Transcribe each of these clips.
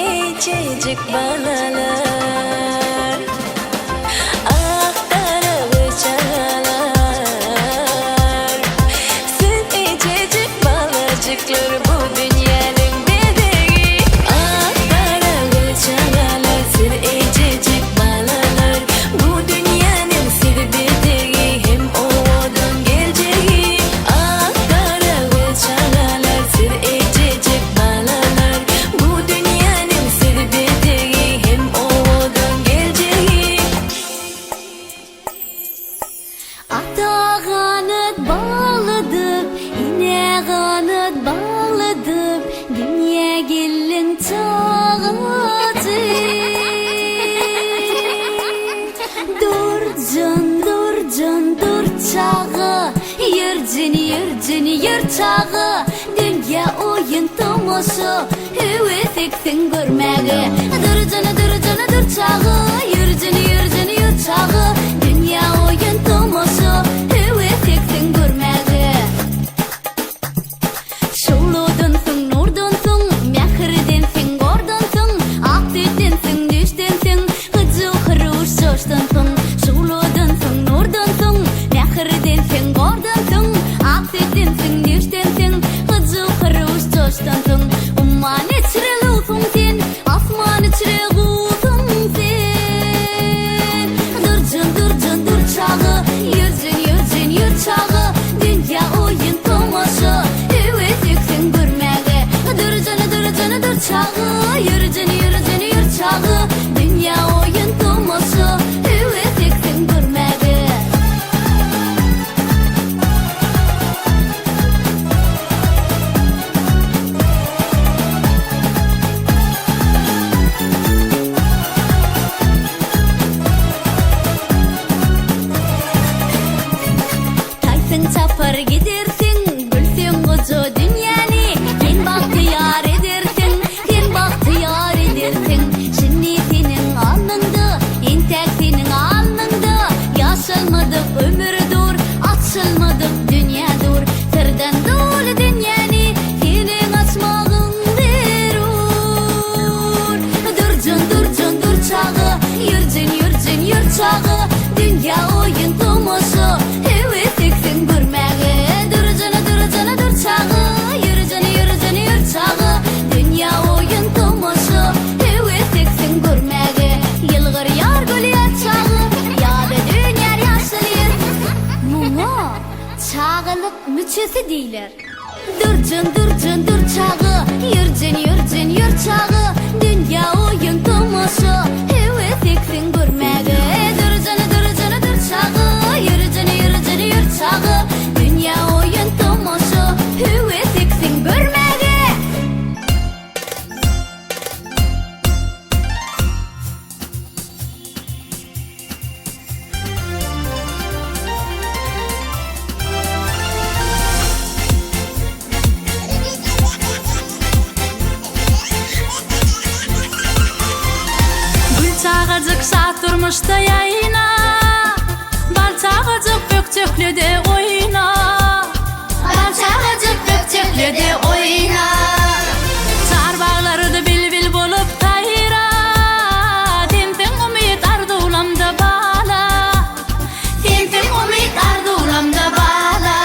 ececik balalar aktarılı çağlar sen ececik balacıklar bu dünyanın bebeği aktarılı çağlar sen ececik balalar bu dünyanın bebeği hem ovadan geleceği aktarılı çağlar sen ececik balalar bu dünyanın bebeği hem ovadan geleceği Ata kanat bağladık, ine kanat bağladık, dünya gelin tağatı. Dur can, dur can, dur çağı, yır çağı, dünya oyun tomosu, hüveteksin görmegi. Dur canı, dur canı, dur çağı, yır çağı, dünya oyun tomosu, hüveteksin görmegi. Şuludunsın, nurdunsın, mehirdensin, gordunsın, akdedensin, düşdensin, hıcı hırış coşdunsın. Şuludunsın, nurdunsın, mehirdensin, gordunsın, akdedensin, düşdensin, hıcı hırış coşdunsın. Umman içre lusun sen, asman içre gulsun sen. Dur çağı, yır çağı, dünya oyun tomosu, hüveteksin görmegi. Dur canı, dur çağı, yır çağı, dünya oyun tomosu, hüveteksin görmegi. Taysın çapar gidersin, gülsün koca dünyani, ken bahtiyar edersin, şimdi senin alnında, intek senin alnında, yaşalmadık ömür dur, açılmadık dünya dur, sırdan dolu dünyani, senin açmağın derur. Dur çağı, yır çağı, dünya oyun tomosu, hüveteksin görmegi. Dur canı, dur çağı, yır çağı, dünya oyun tomosu, hüveteksin görmegi. Yılgır yar gülü çağı, yadı dünya yaşlıyır. Mumu, çağılık müçesi deyler. Dur çağı, yır çağı, dünya oyun tomosu, hüveteksin görmegi. Dur canı, dur çağı, yır çağı, dünya oyun tomosu, hüveteksin görmegi. Gül çağacık şat durmuşta yayına, bal çağacık bökçöklüde oyna, bal çağacık bökçöklüde oyna. Çar bağlarıdı bilbil bolup tayra, tentin umit ardı ulamda bala, tentin umit ardı ulamda bala.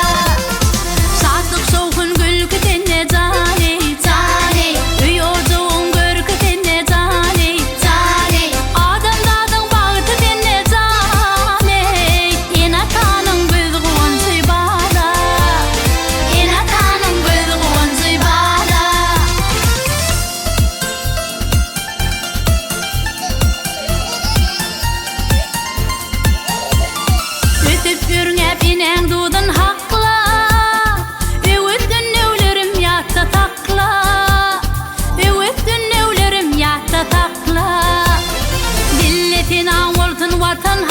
Şatlık şovkun gülkü tenne cani, üy ocuğun görkü tenne cani. Adam dadın bağıtı tenne cani, en atanın gözü kuvuncuy bala, en atanın gözü kuvuncuy bala. Ötüp yürüngep inen dudun hakla, öwüttün newlerim yatta takla, öwüttün newlerim yatta takla. Dilletin ağoltun vatan